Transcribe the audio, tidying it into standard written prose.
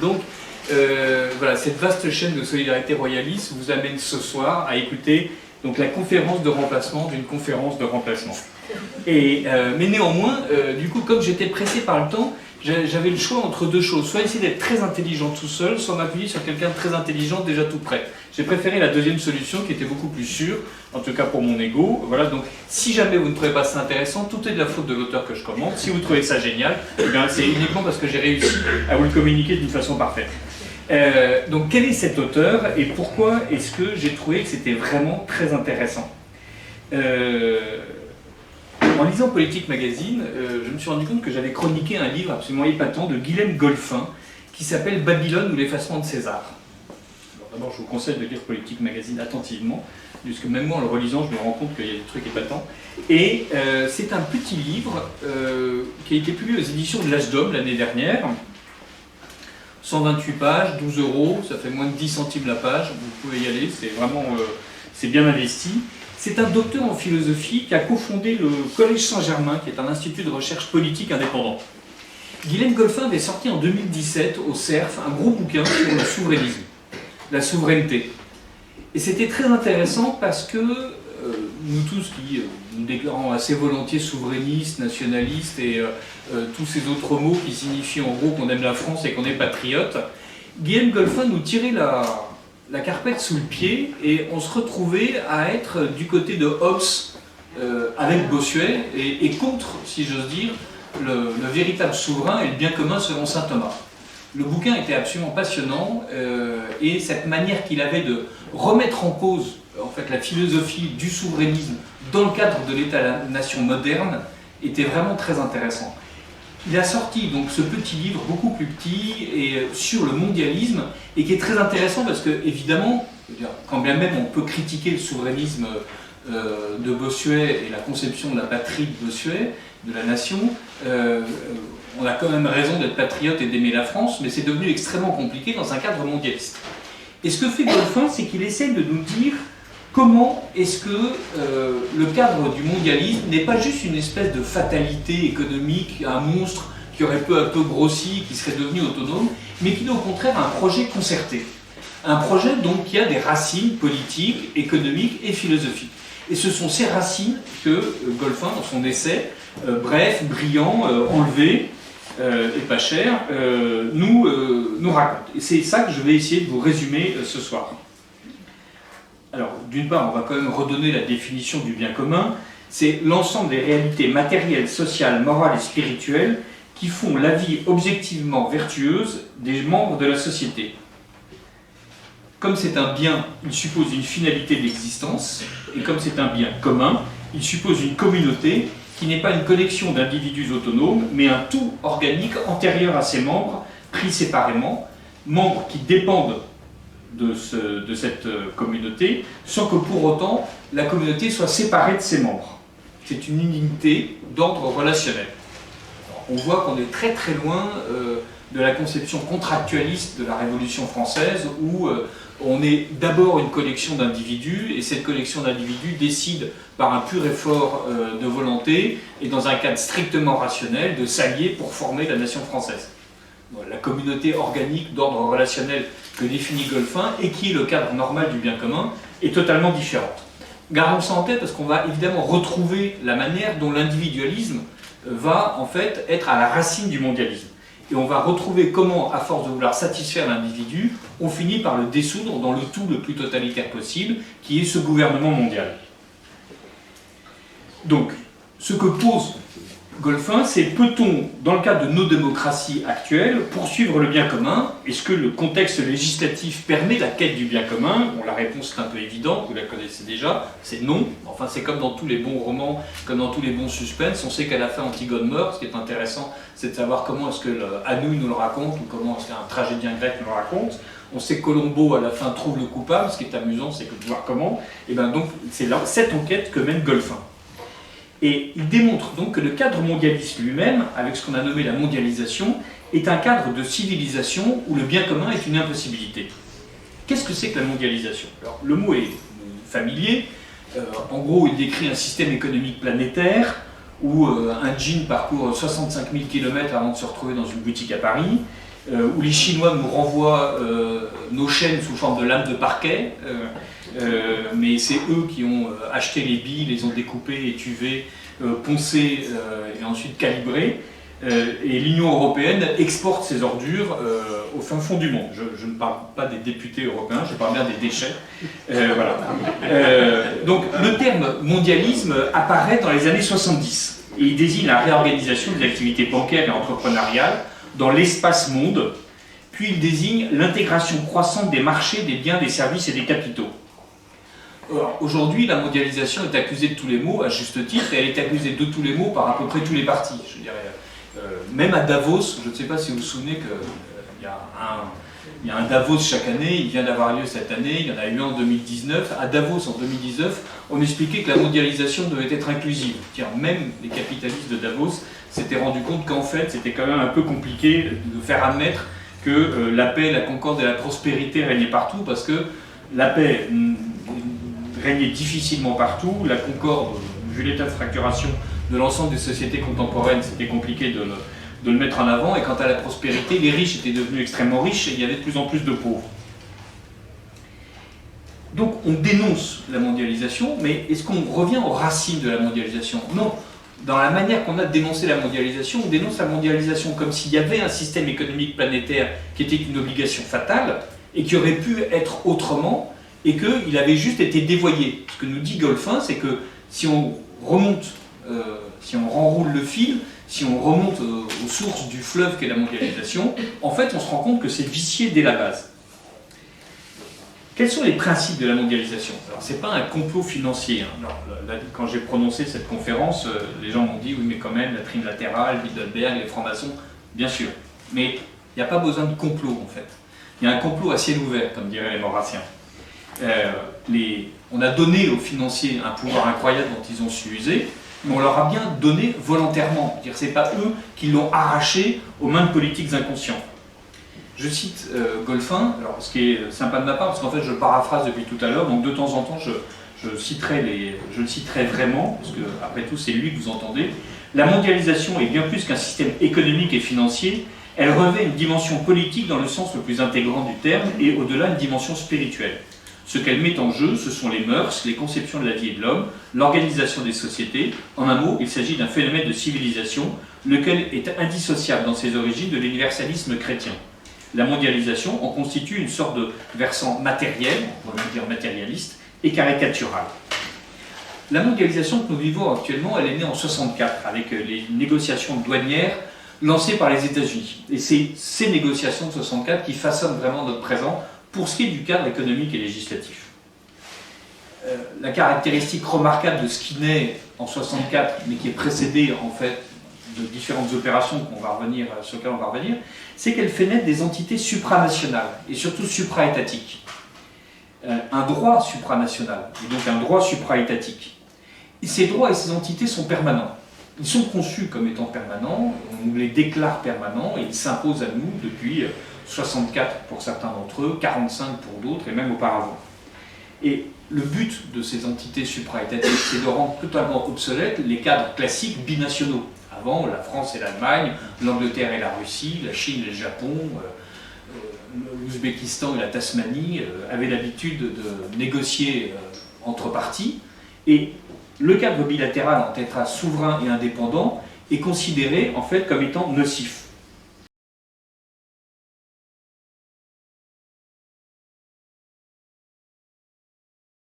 Donc, voilà, cette vaste chaîne de solidarité royaliste vous amène ce soir à écouter donc, la conférence de remplacement d'une conférence de remplacement. Mais néanmoins, du coup, comme j'étais pressé par le temps, j'avais le choix entre deux choses. Soit essayer d'être très intelligent tout seul, soit m'appuyer sur quelqu'un de très intelligent déjà tout prêt. J'ai préféré la deuxième solution qui était beaucoup plus sûre, en tout cas pour mon ego. Voilà, donc si jamais vous ne trouvez pas ça intéressant, tout est de la faute de l'auteur que je commente. Si vous trouvez ça génial, eh bien, c'est uniquement parce que j'ai réussi à vous le communiquer d'une façon parfaite. Donc quel est cet auteur et pourquoi est-ce que j'ai trouvé que c'était vraiment très intéressant? En lisant Politique Magazine, je me suis rendu compte que j'avais chroniqué un livre absolument épatant de Guilhem Golphin qui s'appelle Babylone ou l'effacement de César. D'abord, je vous conseille de lire Politique Magazine attentivement, puisque même moi en le relisant, je me rends compte qu'il y a des trucs épatants. Et c'est un petit livre qui a été publié aux éditions de l'Âge d'Homme l'année dernière. 128 pages, 12 €, ça fait moins de 10 centimes la page, vous pouvez y aller, c'est vraiment c'est bien investi. C'est un docteur en philosophie qui a cofondé le Collège Saint-Germain, qui est un institut de recherche politique indépendant. Guilhem Golphin avait sorti en 2017 au CERF un gros bouquin sur le souverainisme, la souveraineté. Et c'était très intéressant parce que nous tous qui nous déclarons assez volontiers souverainistes, nationalistes et tous ces autres mots qui signifient en gros qu'on aime la France et qu'on est patriote, Guilhem Golphin nous tirait la carpette sous le pied et on se retrouvait à être du côté de Hobbes avec Bossuet et contre, si j'ose dire, le véritable souverain et le bien commun selon saint Thomas. Le bouquin était absolument passionnant et cette manière qu'il avait de remettre en cause en fait, la philosophie du souverainisme dans le cadre de l'État-nation moderne était vraiment très intéressant. Il a sorti donc ce petit livre beaucoup plus petit et sur le mondialisme et qui est très intéressant parce que évidemment, quand bien même on peut critiquer le souverainisme de Bossuet et la conception de la patrie de Bossuet, de la nation, on a quand même raison d'être patriote et d'aimer la France, mais c'est devenu extrêmement compliqué dans un cadre mondialiste. Et ce que fait Golphin, c'est qu'il essaie de nous dire comment est-ce que le cadre du mondialisme n'est pas juste une espèce de fatalité économique, un monstre qui aurait peu à peu grossi, qui serait devenu autonome, mais qui est au contraire un projet concerté. Un projet donc qui a des racines politiques, économiques et philosophiques. Et ce sont ces racines que Golphin, dans son essai, bref, brillant, enlevé, et pas cher, nous raconte. Et c'est ça que je vais essayer de vous résumer ce soir. Alors, d'une part, on va quand même redonner la définition du bien commun. C'est l'ensemble des réalités matérielles, sociales, morales et spirituelles qui font la vie objectivement vertueuse des membres de la société. Comme c'est un bien, il suppose une finalité d'existence, et comme c'est un bien commun, il suppose une communauté qui n'est pas une collection d'individus autonomes, mais un tout organique antérieur à ses membres, pris séparément, membres qui dépendent de cette communauté, sans que pour autant la communauté soit séparée de ses membres. C'est une unité d'ordre relationnel. Alors, on voit qu'on est très très loin de la conception contractualiste de la Révolution française, où on est d'abord une collection d'individus, et cette collection d'individus décide par un pur effort de volonté, et dans un cadre strictement rationnel, de s'allier pour former la nation française. La communauté organique d'ordre relationnel que définit Golphin, et qui est le cadre normal du bien commun, est totalement différente. Gardons ça en tête parce qu'on va évidemment retrouver la manière dont l'individualisme va en fait être à la racine du mondialisme. Et on va retrouver comment, à force de vouloir satisfaire l'individu, on finit par le dissoudre dans le tout le plus totalitaire possible, qui est ce gouvernement mondial. Donc, ce que pose Golphin, c'est peut-on, dans le cadre de nos démocraties actuelles, poursuivre le bien commun? Est-ce que le contexte législatif permet la quête du bien commun? Bon, la réponse est un peu évidente, vous la connaissez déjà, c'est non. Enfin, c'est comme dans tous les bons romans, comme dans tous les bons suspens, on sait qu'à la fin Antigone meurt. Ce qui est intéressant, c'est de savoir comment est-ce que Anouilh nous le raconte, ou comment est-ce qu'un tragédien grec nous le raconte. On sait que Colombo, à la fin, trouve le coupable. Ce qui est amusant, c'est que de voir comment. Et bien donc, c'est cette enquête que mène Golphin. Et il démontre donc que le cadre mondialiste lui-même, avec ce qu'on a nommé la mondialisation, est un cadre de civilisation où le bien commun est une impossibilité. Qu'est-ce que c'est que la mondialisation? Alors, le mot est familier. En gros, il décrit un système économique planétaire où un jean parcourt 65 000 km avant de se retrouver dans une boutique à Paris, où les Chinois nous renvoient nos chaînes sous forme de lames de parquet, mais c'est eux qui ont acheté les billes, les ont découpées, étuvées, poncées et ensuite calibrées. Et l'Union européenne exporte ces ordures au fin fond du monde. Je ne parle pas des députés européens, je parle bien des déchets. Voilà. Donc le terme mondialisme apparaît dans les années 70 et il désigne la réorganisation des activités bancaires et entrepreneuriales dans l'espace monde, puis il désigne l'intégration croissante des marchés, des biens, des services et des capitaux. Aujourd'hui, la mondialisation est accusée de tous les maux, à juste titre, et elle est accusée de tous les maux par à peu près tous les partis. Je dirais, même à Davos, je ne sais pas si vous vous souvenez qu'il y a un Davos chaque année, il vient d'avoir lieu cette année, il y en a eu un en 2019. À Davos, en 2019, on expliquait que la mondialisation devait être inclusive. Tiens, même les capitalistes de Davos s'étaient rendus compte qu'en fait, c'était quand même un peu compliqué de faire admettre que la paix, la concorde et la prospérité régnaient partout, parce que la paix régnait difficilement partout, la concorde, vu l'état de fracturation de l'ensemble des sociétés contemporaines, c'était compliqué de le mettre en avant, et quant à la prospérité, les riches étaient devenus extrêmement riches et il y avait de plus en plus de pauvres. Donc on dénonce la mondialisation, mais est-ce qu'on revient aux racines de la mondialisation? Non. Dans la manière qu'on a de dénoncer la mondialisation, on dénonce la mondialisation comme s'il y avait un système économique planétaire qui était une obligation fatale et qui aurait pu être autrement, et qu'il avait juste été dévoyé. Ce que nous dit Goldfin, c'est que si on remonte, si on renroule le fil, si on remonte aux sources du fleuve qu'est la mondialisation, en fait on se rend compte que c'est vicié dès la base. Quels sont les principes de la mondialisation? Alors, ce n'est pas un complot financier. Hein. Alors, quand j'ai prononcé cette conférence, les gens m'ont dit « oui, mais quand même, la trine latérale, Bilderberg, les francs-maçons », bien sûr. Mais il n'y a pas besoin de complot, en fait. Il y a un complot à ciel ouvert, comme diraient les Maurassiens. On a donné aux financiers un pouvoir incroyable dont ils ont su user, mais on leur a bien donné volontairement. Ce n'est pas eux qui l'ont arraché aux mains de politiques inconscients. Je cite Goldfin, alors ce qui est sympa de ma part, parce qu'en fait je paraphrase depuis tout à l'heure, donc de temps en temps je le citerai vraiment, parce que après tout c'est lui que vous entendez. La mondialisation est bien plus qu'un système économique et financier, elle revêt une dimension politique dans le sens le plus intégrant du terme, et au-delà une dimension spirituelle. Ce qu'elle met en jeu, ce sont les mœurs, les conceptions de la vie et de l'homme, l'organisation des sociétés. En un mot, il s'agit d'un phénomène de civilisation, lequel est indissociable dans ses origines de l'universalisme chrétien. La mondialisation en constitue une sorte de versant matériel, on pourrait même dire matérialiste, et caricatural. La mondialisation que nous vivons actuellement, elle est née en 1964, avec les négociations douanières lancées par les États-Unis. Et c'est ces négociations de 1964 qui façonnent vraiment notre présent pour ce qui est du cadre économique et législatif. La caractéristique remarquable de ce qui naît en 1964, mais qui est précédée en fait de différentes opérations sur lesquelles on va revenir, c'est qu'elle fait naître des entités supranationales et surtout supra-étatiques. Un droit supranational et donc un droit supra-étatique. Et ces droits et ces entités sont permanents. Ils sont conçus comme étant permanents, on nous les déclare permanents et ils s'imposent à nous depuis 64 pour certains d'entre eux, 45 pour d'autres et même auparavant. Et le but de ces entités supra-étatiques, c'est de rendre totalement obsolètes les cadres classiques binationaux. Avant, la France et l'Allemagne, l'Angleterre et la Russie, la Chine et le Japon, l'Ouzbékistan et la Tasmanie avaient l'habitude de négocier entre parties. Et le cadre bilatéral, en état souverain et indépendant, est considéré en fait comme étant nocif.